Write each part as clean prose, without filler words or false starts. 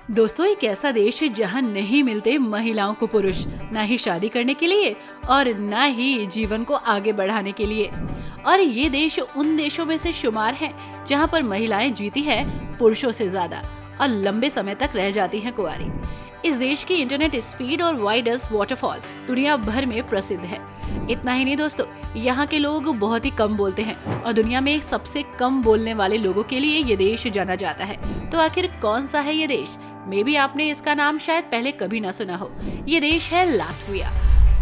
दोस्तों, एक ऐसा देश है जहाँ नहीं मिलते महिलाओं को पुरुष, ना ही शादी करने के लिए और ना ही जीवन को आगे बढ़ाने के लिए। और ये देश उन देशों में से शुमार है जहाँ पर महिलाएं जीती हैं पुरुषों से ज्यादा और लंबे समय तक रह जाती हैं कुंवारी। इस देश की इंटरनेट स्पीड और वाइडेस्ट वाटरफॉल दुनिया भर में प्रसिद्ध है। इतना ही नहीं दोस्तों, यहाँ के लोग बहुत ही कम बोलते हैं और दुनिया में सबसे कम बोलने वाले लोगों के लिए ये देश जाना जाता है। तो आखिर कौन सा है ये देश? मे भी आपने इसका नाम शायद पहले कभी ना सुना हो। ये देश है लातविया।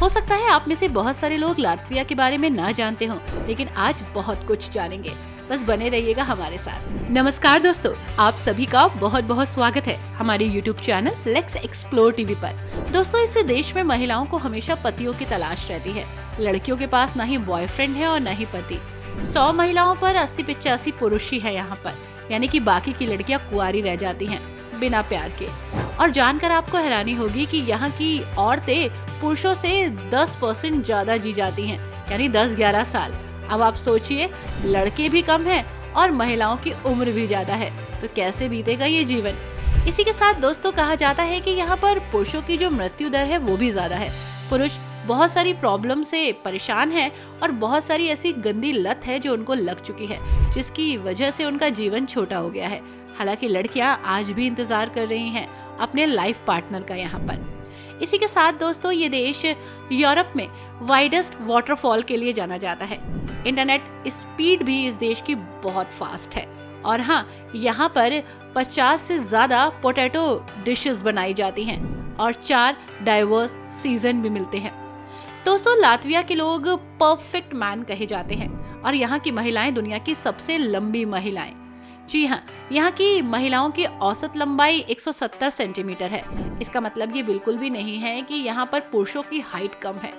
हो सकता है आप में से बहुत सारे लोग लातविया के बारे में ना जानते हो, लेकिन आज बहुत कुछ जानेंगे। बस बने रहिएगा हमारे साथ। नमस्कार दोस्तों, आप सभी का बहुत बहुत स्वागत है हमारे YouTube channel let's explore TV पर। दोस्तों, इस देश में महिलाओं को हमेशा पतियों की तलाश रहती है। लड़कियों के पास ना ही बॉयफ्रेंड है और ना ही पति। 100 महिलाओं पर 80-85 पुरुष ही है यहाँ पर, यानी कि बाकी की लड़कियाँ कुंवारी रह जाती हैं बिना प्यार के। और जानकर आपको हैरानी होगी कि यहाँ की औरतें पुरुषों से 10% ज्यादा जी जाती हैं, यानी 10-11 साल। अब आप सोचिए, लड़के भी कम हैं और महिलाओं की उम्र भी ज्यादा है, तो कैसे बीतेगा ये जीवन। इसी के साथ दोस्तों, कहा जाता है कि यहाँ पर पुरुषों की जो मृत्यु दर है वो भी ज्यादा है। पुरुष बहुत सारी प्रॉब्लम से परेशान है और बहुत सारी ऐसी गंदी लत है जो उनको लग चुकी है, जिसकी वजह से उनका जीवन छोटा हो गया है। हालांकि लड़कियां आज भी इंतजार कर रही हैं अपने लाइफ पार्टनर का यहाँ पर। इसी के साथ दोस्तों, ये देश यूरोप में वाइडेस्ट वाटरफॉल के लिए जाना जाता है। इंटरनेट स्पीड भी इस देश की बहुत फास्ट है। और हाँ, यहाँ पर 50 से ज्यादा पोटैटो डिशेस बनाई जाती हैं और 4 डाइवर्स सीजन भी मिलते हैं। दोस्तों, लातविया के लोग परफेक्ट मैन कहे जाते हैं और यहाँ की महिलाएं दुनिया की सबसे लंबी महिलाएं। जी हाँ, यहाँ की महिलाओं की औसत लंबाई 170 सेंटीमीटर है। इसका मतलब ये बिल्कुल भी नहीं है कि यहाँ पर पुरुषों की हाइट कम है।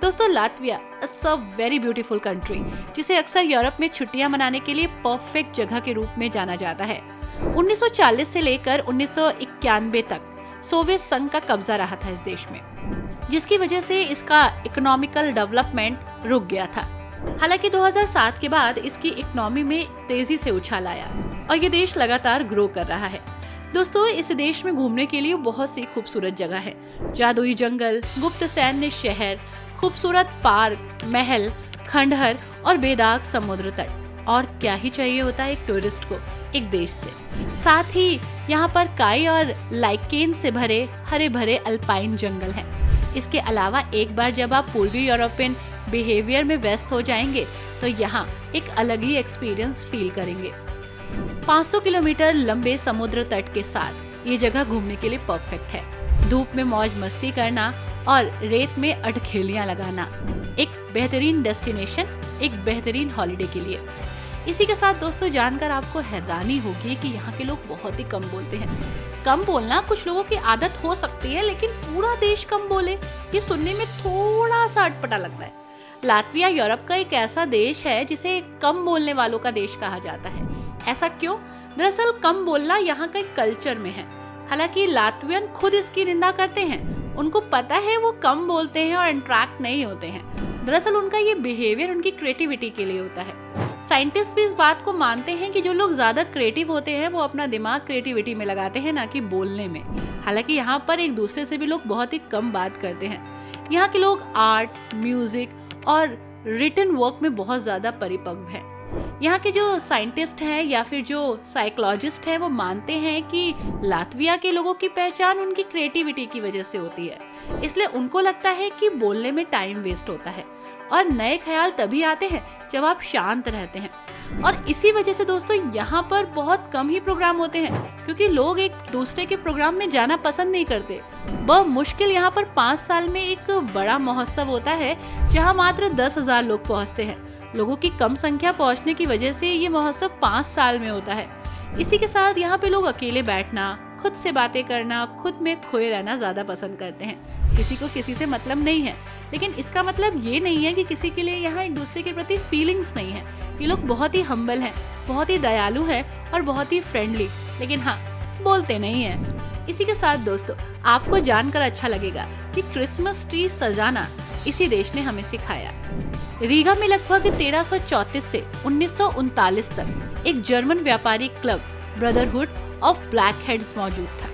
दोस्तों, Latvia it's a very beautiful country, जिसे अक्सर यूरोप में छुट्टियां मनाने के लिए परफेक्ट जगह के रूप में जाना जाता है। 1940 से लेकर 1991 तक सोवियत संघ का कब्जा रहा था इस देश में, जिसकी वजह से इसका इकोनॉमिकल डेवलपमेंट रुक गया था। हालांकि 2007 के बाद इसकी इकोनॉमी में तेजी से उछाल आया और ये देश लगातार ग्रो कर रहा है। दोस्तों, इस देश में घूमने के लिए बहुत सी खूबसूरत जगह है। जादुई जंगल, गुप्त सैन्य शहर, खूबसूरत पार्क, महल, खंडहर और बेदाग समुद्र तट। और क्या ही चाहिए होता है एक टूरिस्ट को एक देश से। साथ ही यहाँ पर काई और लाइकेन से भरे हरे भरे अल्पाइन जंगल हैं। इसके अलावा एक बार जब आप पूर्वी यूरोपियन बिहेवियर में व्यस्त हो जाएंगे तो यहाँ एक अलग ही एक्सपीरियंस फील करेंगे। 500 किलोमीटर लंबे समुद्र तट के साथ ये जगह घूमने के लिए परफेक्ट है। धूप में मौज मस्ती करना और रेत में अटखेलियां लगाना एक बेहतरीन डेस्टिनेशन, एक बेहतरीन हॉलिडे के लिए। इसी के साथ दोस्तों, जानकर आपको हैरानी होगी कि यहाँ के लोग बहुत ही कम बोलते हैं। कम बोलना कुछ लोगों की आदत हो सकती है, लेकिन पूरा देश कम बोले ये सुनने में थोड़ा सा अटपटा लगता है। लातविया यूरोप का एक ऐसा देश है जिसे कम बोलने वालों का देश कहा जाता है। ऐसा क्यों? दरअसल कम बोलना यहाँ के कल्चर में है। हालांकि लातवियन खुद इसकी निंदा करते हैं। उनको पता है वो कम बोलते हैं और इंटरेक्ट नहीं होते हैं। दरअसल उनका ये बिहेवियर उनकी क्रिएटिविटी के लिए होता है। साइंटिस्ट भी इस बात को मानते हैं कि जो लोग ज्यादा क्रिएटिव होते हैं वो अपना दिमाग क्रिएटिविटी में लगाते हैं, ना कि बोलने में। हालांकि यहाँ पर एक दूसरे से भी लोग बहुत ही कम बात करते हैं। यहाँ के लोग आर्ट, म्यूजिक और रिटन वर्क में बहुत ज्यादा परिपक्व हैं। यहाँ के जो साइंटिस्ट हैं या फिर जो साइकोलॉजिस्ट हैं वो मानते हैं कि लातविया के लोगों की पहचान उनकी क्रिएटिविटी की वजह से होती है। इसलिए उनको लगता है कि बोलने में टाइम वेस्ट होता है और नए ख्याल तभी आते हैं जब आप शांत रहते हैं। और इसी वजह से दोस्तों, यहाँ पर बहुत कम ही प्रोग्राम होते हैं, क्योंकि लोग एक दूसरे के प्रोग्राम में जाना पसंद नहीं करते। बहुत मुश्किल यहाँ पर 5 साल में एक बड़ा महोत्सव होता है जहाँ मात्र 10,000 लोग पहुँचते हैं। लोगों की कम संख्या पहुँचने की वजह से ये महोत्सव 5 साल में होता है। इसी के साथ यहाँ पे लोग अकेले बैठना, खुद से बातें करना, खुद में खोए रहना ज्यादा पसंद करते हैं। किसी को किसी से मतलब नहीं है, लेकिन इसका मतलब ये नहीं है कि किसी के लिए यहाँ एक दूसरे के प्रति फीलिंग्स नहीं है। ये लोग बहुत ही हम्बल हैं, बहुत ही दयालु हैं और बहुत ही फ्रेंडली, लेकिन हाँ, बोलते नहीं हैं। इसी के साथ दोस्तों, आपको जानकर अच्छा लगेगा कि क्रिसमस ट्री सजाना इसी देश ने हमें सिखाया। रीगा में लगभग 1334 से 1939 तक एक जर्मन व्यापारी club brotherhood of black heads मौजूद था।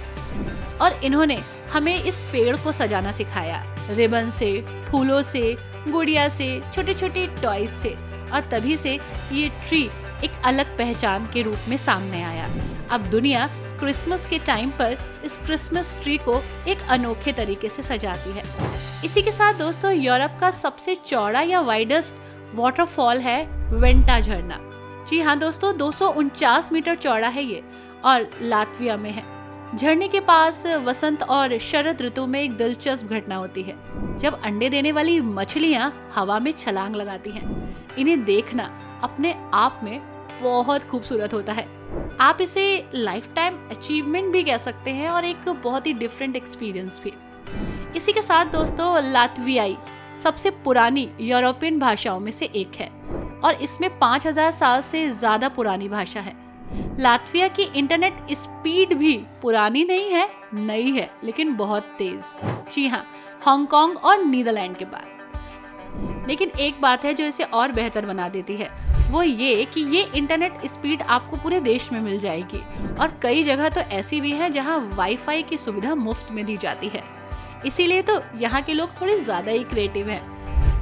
और इन्होंने हमें इस पेड़ को सजाना सिखाया, रिबन से, फूलों से, गुड़िया से, छोटे छोटे टॉयज से, और तभी से ये ट्री एक अलग पहचान के रूप में सामने आया। अब दुनिया क्रिसमस के टाइम पर इस क्रिसमस ट्री को एक अनोखे तरीके से सजाती है। इसी के साथ दोस्तों, यूरोप का सबसे चौड़ा या वाइडेस्ट वाटरफॉल है वेंटा झरना। जी हाँ दोस्तों, 249 मीटर चौड़ा है ये और लातविया में है। झरने के पास वसंत और शरद ऋतु में एक दिलचस्प घटना होती है, जब अंडे देने वाली मछलियां हवा में छलांग लगाती हैं। इन्हें देखना अपने आप में बहुत खूबसूरत होता है। आप इसे लाइफ टाइम अचीवमेंट भी कह सकते हैं और एक बहुत ही डिफरेंट एक्सपीरियंस भी। इसी के साथ दोस्तों, लातवियाई सबसे पुरानी यूरोपियन भाषाओं में से एक है और इसमें 5000 साल से ज्यादा पुरानी भाषा है। लातविया की इंटरनेट स्पीड भी पुरानी नहीं है, नई है, लेकिन बहुत तेज। जी हाँ, हांगकांग और नीदरलैंड के बाद। लेकिन एक बात है जो इसे और बेहतर बना देती है, वो ये कि ये इंटरनेट स्पीड आपको पूरे देश में मिल जाएगी और कई जगह तो ऐसी भी है जहाँ वाईफाई की सुविधा मुफ्त में दी जाती है। इसीलिए तो यहाँ के लोग थोड़े ज्यादा ही क्रिएटिव हैं।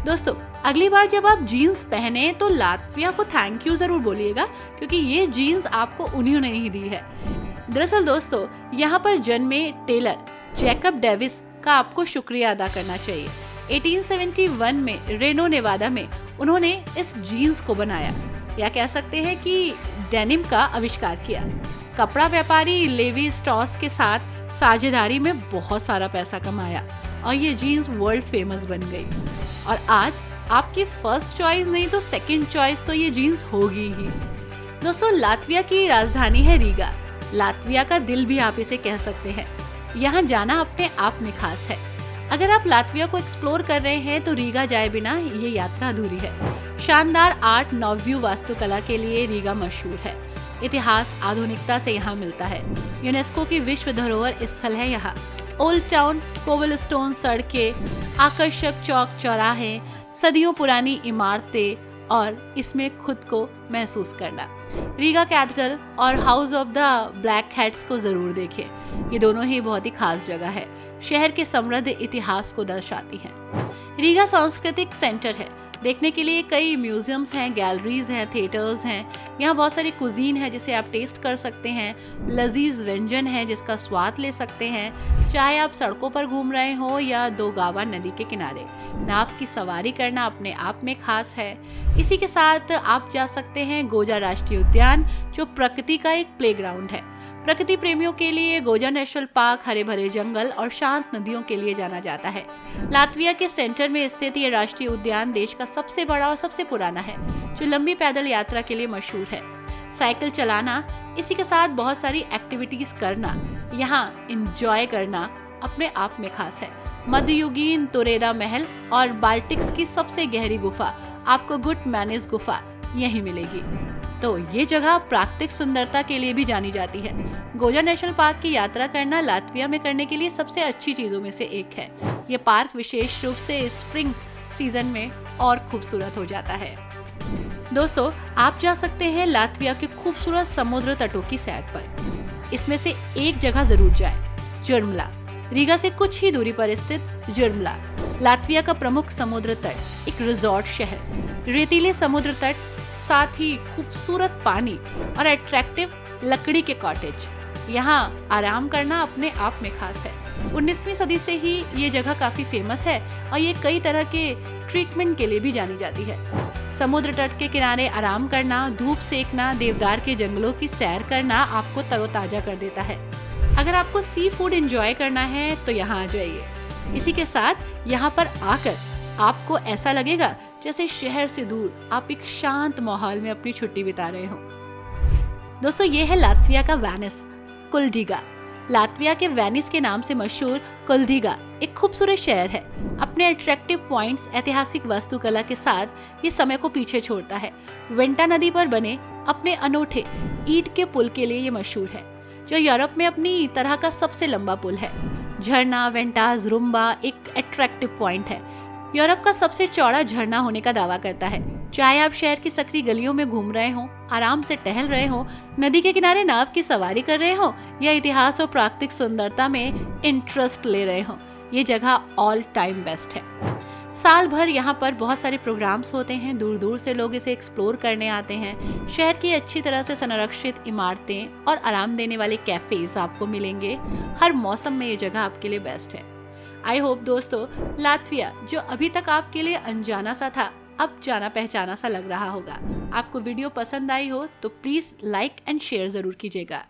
दोस्तों, अगली बार जब आप जीन्स पहने तो लातविया को थैंक यू जरूर बोलिएगा, क्योंकि ये जीन्स आपको उन्हीं ने ही दी है। दरअसल दोस्तों, यहाँ पर जन्मे टेलर जैकब डेविस का आपको शुक्रिया अदा करना चाहिए। 1871 में रेनो नेवादा में उन्होंने इस जीन्स को बनाया, या कह सकते हैं कि डेनिम का आविष्कार किया। कपड़ा व्यापारी लेवी स्ट्रॉस के साथ साझेदारी में बहुत सारा पैसा कमाया और ये जीन्स वर्ल्ड फेमस बन गई। और आज आपकी फर्स्ट चॉइस नहीं तो सेकंड चॉइस तो ये जीन्स होगी ही। दोस्तों, लातविया की राजधानी है रीगा। लातविया का दिल भी आप इसे कह सकते हैं। यहाँ जाना अपने आप में खास है। अगर आप लातविया को एक्सप्लोर कर रहे हैं तो रीगा जाए बिना ये यात्रा अधूरी है। शानदार आर्ट नवव्यू वास्तुकला के लिए रीगा मशहूर है। इतिहास आधुनिकता से यहाँ मिलता है। यूनेस्को की विश्व धरोहर स्थल है यहाँ। ओल्ड टाउन, कोबलस्टोन सड़कें, आकर्षक चौक चौराहे, सदियों पुरानी इमारतें और इसमें खुद को महसूस करना। रीगा कैथेड्रल और house of the black hats को जरूर देखें। ये दोनों ही बहुत ही खास जगह है, शहर के समृद्ध इतिहास को दर्शाती हैं। रीगा सांस्कृतिक सेंटर है। देखने के लिए कई म्यूजियम्स हैं, गैलरीज हैं, थिएटर्स हैं। यहाँ बहुत सारी कुजीन है जिसे आप टेस्ट कर सकते हैं। लजीज व्यंजन है जिसका स्वाद ले सकते हैं। चाहे आप सड़कों पर घूम रहे हो या दोगावा नदी के किनारे, नाव की सवारी करना अपने आप में खास है। इसी के साथ आप जा सकते हैं गोजा राष्ट्रीय उद्यान, जो प्रकृति का एक प्लेग्राउंड है। प्रकृति प्रेमियों के लिए गोजा नेशनल पार्क हरे भरे जंगल और शांत नदियों के लिए जाना जाता है। लातविया के सेंटर में स्थित ये राष्ट्रीय उद्यान देश का सबसे बड़ा और सबसे पुराना है, जो लंबी पैदल यात्रा के लिए मशहूर है। साइकिल चलाना, इसी के साथ बहुत सारी एक्टिविटीज करना, यहाँ एंजॉय करना अपने आप में खास है। मध्ययुगीन तुरेदा महल और बाल्टिक्स की सबसे गहरी गुफा, आपको गुड मैनेज गुफा यही मिलेगी। तो ये जगह प्राकृतिक सुंदरता के लिए भी जानी जाती है। गोजा नेशनल पार्क की यात्रा करना लातविया में करने के लिए सबसे अच्छी चीजों में से एक है। ये पार्क विशेष रूप से स्प्रिंग सीजन में और खूबसूरत हो जाता है। दोस्तों, आप जा सकते हैं लातविया के खूबसूरत समुद्र तटों की सैर पर। इसमें से एक जगह जरूर जाए, जुर्मला। रीगा से कुछ ही दूरी पर स्थित जुर्मला लातविया का प्रमुख समुद्र तट, एक रिजॉर्ट शहर। रेतीले समुद्र तट, साथ ही खूबसूरत पानी और अट्रैक्टिव लकड़ी के कॉटेज। यहाँ आराम करना अपने आप में खास है। 19वीं सदी से ही ये जगह काफी फेमस है और ये कई तरह के ट्रीटमेंट के लिए भी जानी जाती है। समुद्र तट के किनारे आराम करना, धूप सेकना, देवदार के जंगलों की सैर करना आपको तरोताजा कर देता है। अगर आपको सी फूड एंजॉय करना है तो यहाँ आ जाइए। इसी के साथ यहाँ पर आकर आपको ऐसा लगेगा जैसे शहर से दूर आप एक शांत माहौल में अपनी छुट्टी बिता रहे हो। दोस्तों, ये है लातविया का वेनिस, कुलडीगा। लातविया के वेनिस के नाम से मशहूर कुलडीगा एक खूबसूरत शहर है। अपने अट्रैक्टिव पॉइंट्स, ऐतिहासिक वास्तुकला के साथ ये समय को पीछे छोड़ता है। वेंटा नदी पर बने अपने अनोखे ईंट के पुल के लिए ये मशहूर है, जो यूरोप में अपनी तरह का सबसे लंबा पुल है। झरना वेंटाज रुम्बा एक अट्रैक्टिव पॉइंट है। यूरोप का सबसे चौड़ा झरना होने का दावा करता है। चाहे आप शहर की सकरी गलियों में घूम रहे हो, आराम से टहल रहे हो, नदी के किनारे नाव की सवारी कर रहे हो या इतिहास और प्राकृतिक सुंदरता में इंटरेस्ट ले रहे हो, ये जगह ऑल टाइम बेस्ट है। साल भर यहाँ पर बहुत सारे प्रोग्राम्स होते हैं, दूर दूर से लोग इसे एक्सप्लोर करने आते हैं। शहर की अच्छी तरह से संरक्षित इमारतें और आराम देने वाले कैफेज आपको मिलेंगे। हर मौसम में ये जगह आपके लिए बेस्ट है। आई होप दोस्तों, लातविया जो अभी तक आपके लिए अनजाना सा था, अब जाना पहचाना सा लग रहा होगा। आपको वीडियो पसंद आई हो तो प्लीज लाइक एंड शेयर जरूर कीजिएगा।